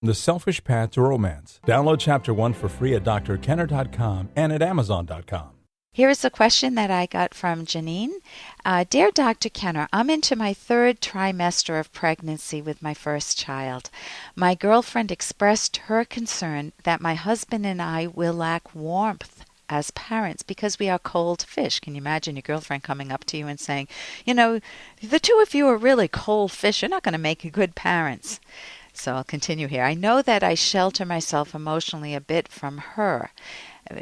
The Selfish Path to Romance. Download Chapter 1 for free at drkenner.com and at amazon.com. Here is a question that I got from Janine. Dear Dr. Kenner, I'm into my 3rd trimester of pregnancy with my first child. My girlfriend expressed her concern that my husband and I will lack warmth as parents because we are cold fish. Can you imagine your girlfriend coming up to you and saying, the two of you are really cold fish. You're not going to make good parents. So I'll continue here. I know that I shelter myself emotionally a bit from her,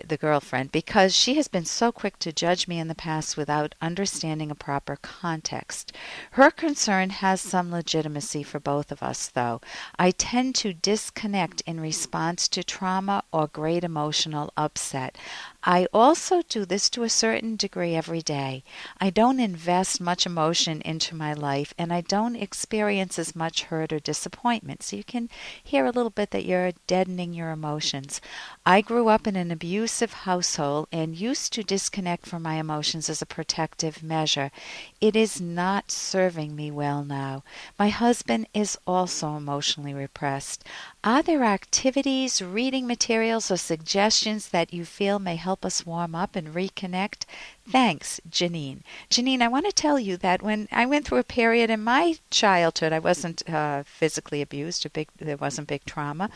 the girlfriend, because she has been so quick to judge me in the past without understanding a proper context. Her concern has some legitimacy for both of us, though. I tend to disconnect in response to trauma or great emotional upset. I also do this to a certain degree every day. I don't invest much emotion into my life, and I don't experience as much hurt or disappointment. So you can hear a little bit that you're deadening your emotions. I grew up in an abusive household and used to disconnect from my emotions as a protective measure. It is not serving me well now. My husband is also emotionally repressed. Are there activities, reading materials, or suggestions that you feel may help us warm up and reconnect? Thanks, Janine. Janine, I want to tell you that when I went through a period in my childhood, I wasn't physically abused, there wasn't big trauma.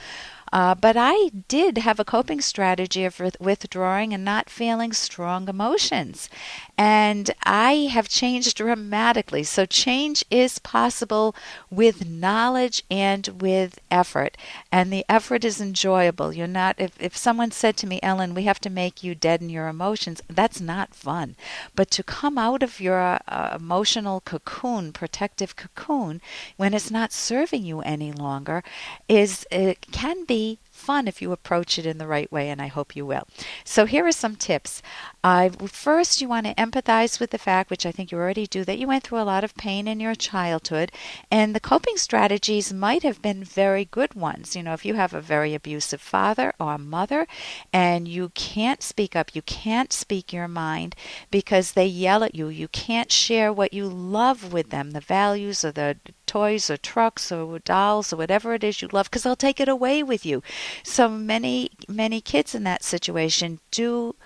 But I did have a coping strategy of withdrawing and not feeling strong emotions. And I have changed dramatically. So change is possible with knowledge and with effort. And the effort is enjoyable. You're not, if someone said to me, Ellen, we have to make you deaden your emotions, that's not fun. But to come out of your emotional cocoon, protective cocoon, when it's not serving you any longer, it can be fun if you approach it in the right way, and I hope you will. So here are some tips. First, you want to empathize with the fact, which I think you already do, that you went through a lot of pain in your childhood, and the coping strategies might have been very good ones. If you have a very abusive father or mother, and you can't speak up, you can't speak your mind because they yell at you, you can't share what you love with them, the values or the toys or trucks or dolls or whatever it is you love, because they'll take it away with you. So many kids in that situation do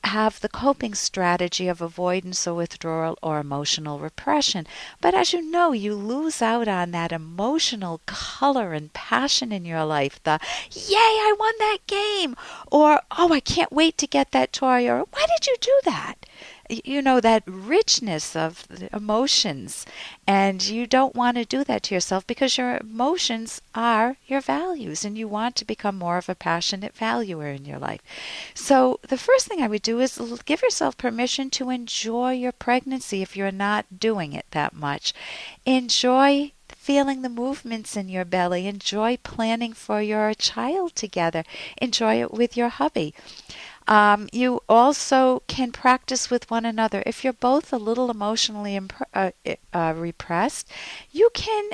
have the coping strategy of avoidance or withdrawal or emotional repression. But as you know, you lose out on that emotional color and passion in your life. The, yay, I won that game! Or, oh, I can't wait to get that toy! Or, why did you do that? That richness of the emotions. And you don't want to do that to yourself because your emotions are your values and you want to become more of a passionate valuer in your life. So the first thing I would do is give yourself permission to enjoy your pregnancy if you're not doing it that much. Enjoy feeling the movements in your belly. Enjoy planning for your child together. Enjoy it with your hubby. You also can practice with one another. If you're both a little emotionally repressed, you can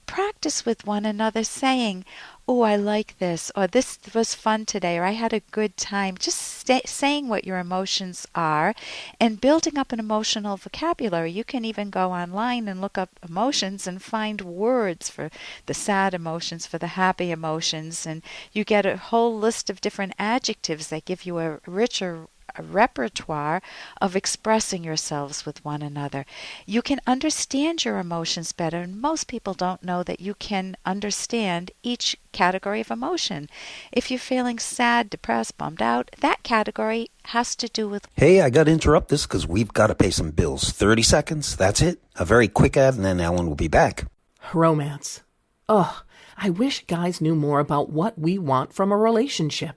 practice with one another saying, oh, I like this, or this was fun today, or I had a good time. Just saying what your emotions are and building up an emotional vocabulary. You can even go online and look up emotions and find words for the sad emotions, for the happy emotions, and you get a whole list of different adjectives that give you a richer repertoire of expressing yourselves with one another. You can understand your emotions better, and most people don't know that you can understand each category of emotion. If you're feeling sad, depressed, bummed out, that category has to do with... Hey, I got to interrupt this because we've got to pay some bills. 30 seconds, that's it. A very quick ad, and then Ellen will be back. Romance. Ugh, I wish guys knew more about what we want from a relationship.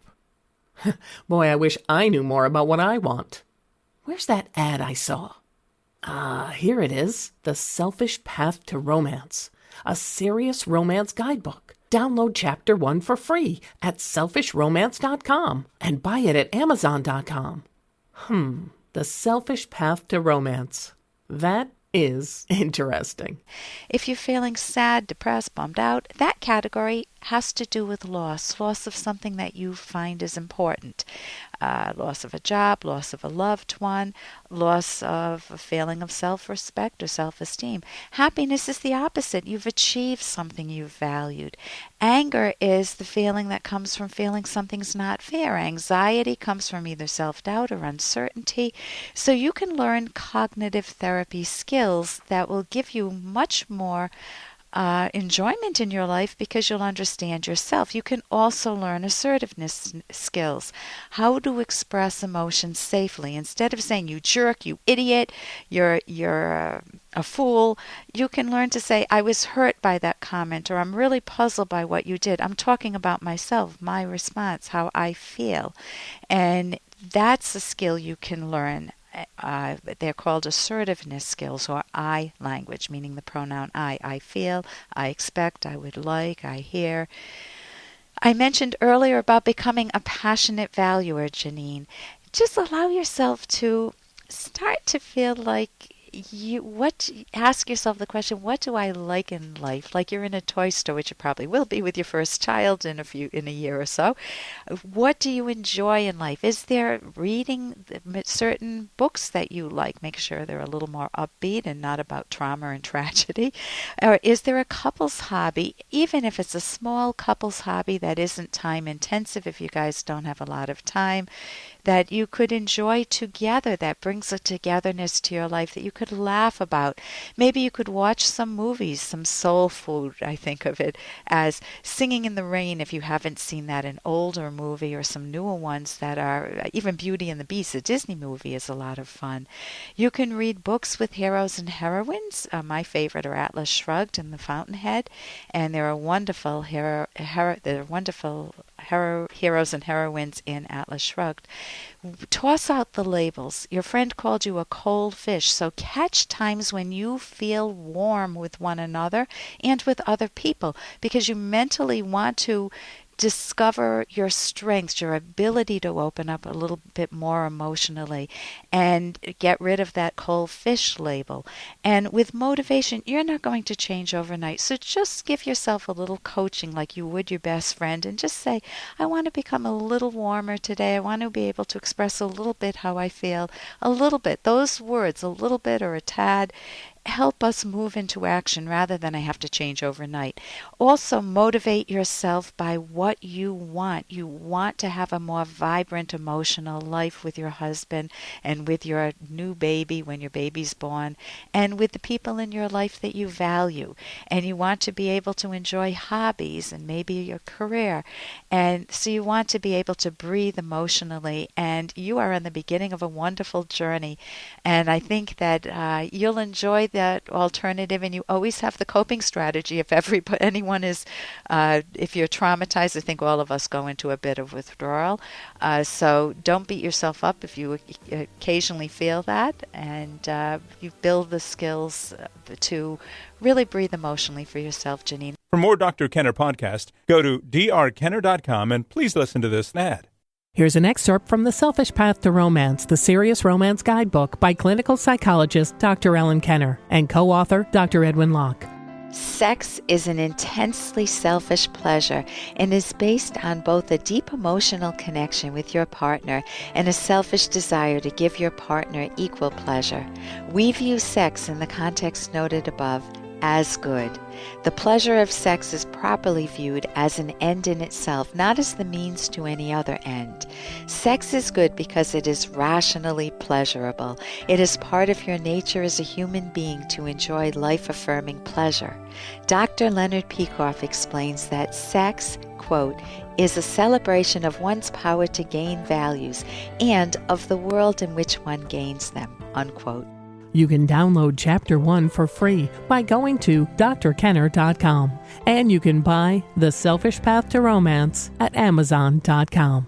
Boy, I wish I knew more about what I want. Where's that ad I saw? Here it is. The Selfish Path to Romance. A serious romance guidebook. Download Chapter 1 for free at selfishromance.com and buy it at amazon.com. The Selfish Path to Romance. That is interesting. If you're feeling sad, depressed, bummed out, that category has to do with loss of something that you find is important. loss of a job, loss of a loved one, loss of a feeling of self-respect or self-esteem. Happiness is the opposite. You've achieved something you've valued. Anger is the feeling that comes from feeling something's not fair. Anxiety comes from either self-doubt or uncertainty. So you can learn cognitive therapy skills that will give you much more enjoyment in your life because you'll understand yourself. You can also learn assertiveness skills, how to express emotions safely. Instead of saying, you jerk, you idiot, you're a fool, you can learn to say, I was hurt by that comment, or I'm really puzzled by what you did. I'm talking about myself, my response, how I feel. And that's a skill you can learn. They're called assertiveness skills, or I language, meaning the pronoun I. I feel, I expect, I would like, I hear. I mentioned earlier about becoming a passionate valuer, Janine. Just allow yourself to start to feel like ask yourself the question, what do I like in life? Like you're in a toy store, which you probably will be with your first child in a year or so. What do you enjoy in life? Is there reading certain books that you like? Make sure they're a little more upbeat and not about trauma and tragedy. Or is there a couples hobby, even if it's a small couples hobby that isn't time intensive, if you guys don't have a lot of time, that you could enjoy together, that brings a togetherness to your life that you could laugh about. Maybe you could watch some movies, some soul food, I think of it as Singing in the Rain, if you haven't seen that, an older movie, or some newer ones that are, even Beauty and the Beast, a Disney movie, is a lot of fun. You can read books with heroes and heroines. My favorite are Atlas Shrugged and The Fountainhead, and there are wonderful heroes and heroines in Atlas Shrugged. Toss out the labels. Your friend called you a cold fish, so catch times when you feel warm with one another and with other people, because you mentally want to discover your strengths, your ability to open up a little bit more emotionally and get rid of that cold fish label. And with motivation, you're not going to change overnight. So just give yourself a little coaching like you would your best friend and just say, I want to become a little warmer today. I want to be able to express a little bit how I feel. A little bit. Those words, a little bit or a tad, help us move into action rather than I have to change overnight. Also, motivate yourself by what you want. You want to have a more vibrant emotional life with your husband and with your new baby when your baby's born, and with the people in your life that you value. And you want to be able to enjoy hobbies and maybe your career. And so you want to be able to breathe emotionally, and you are in the beginning of a wonderful journey. And I think that you'll enjoy that alternative, and you always have the coping strategy if anyone is, if you're traumatized. I think all of us go into a bit of withdrawal. So don't beat yourself up if you occasionally feel that, and you build the skills to really breathe emotionally for yourself, Janine. For more Dr. Kenner podcast, go to drkenner.com and please listen to this ad. Here's an excerpt from The Selfish Path to Romance, the Serious Romance Guidebook by clinical psychologist Dr. Ellen Kenner and co-author Dr. Edwin Locke. Sex is an intensely selfish pleasure and is based on both a deep emotional connection with your partner and a selfish desire to give your partner equal pleasure. We view sex in the context noted above as good. The pleasure of sex is properly viewed as an end in itself, not as the means to any other end. Sex is good because it is rationally pleasurable. It is part of your nature as a human being to enjoy life-affirming pleasure. Dr. Leonard Peikoff explains that sex, quote, is a celebration of one's power to gain values and of the world in which one gains them, unquote. You can download Chapter 1 for free by going to drkenner.com. And you can buy The Selfish Path to Romance at amazon.com.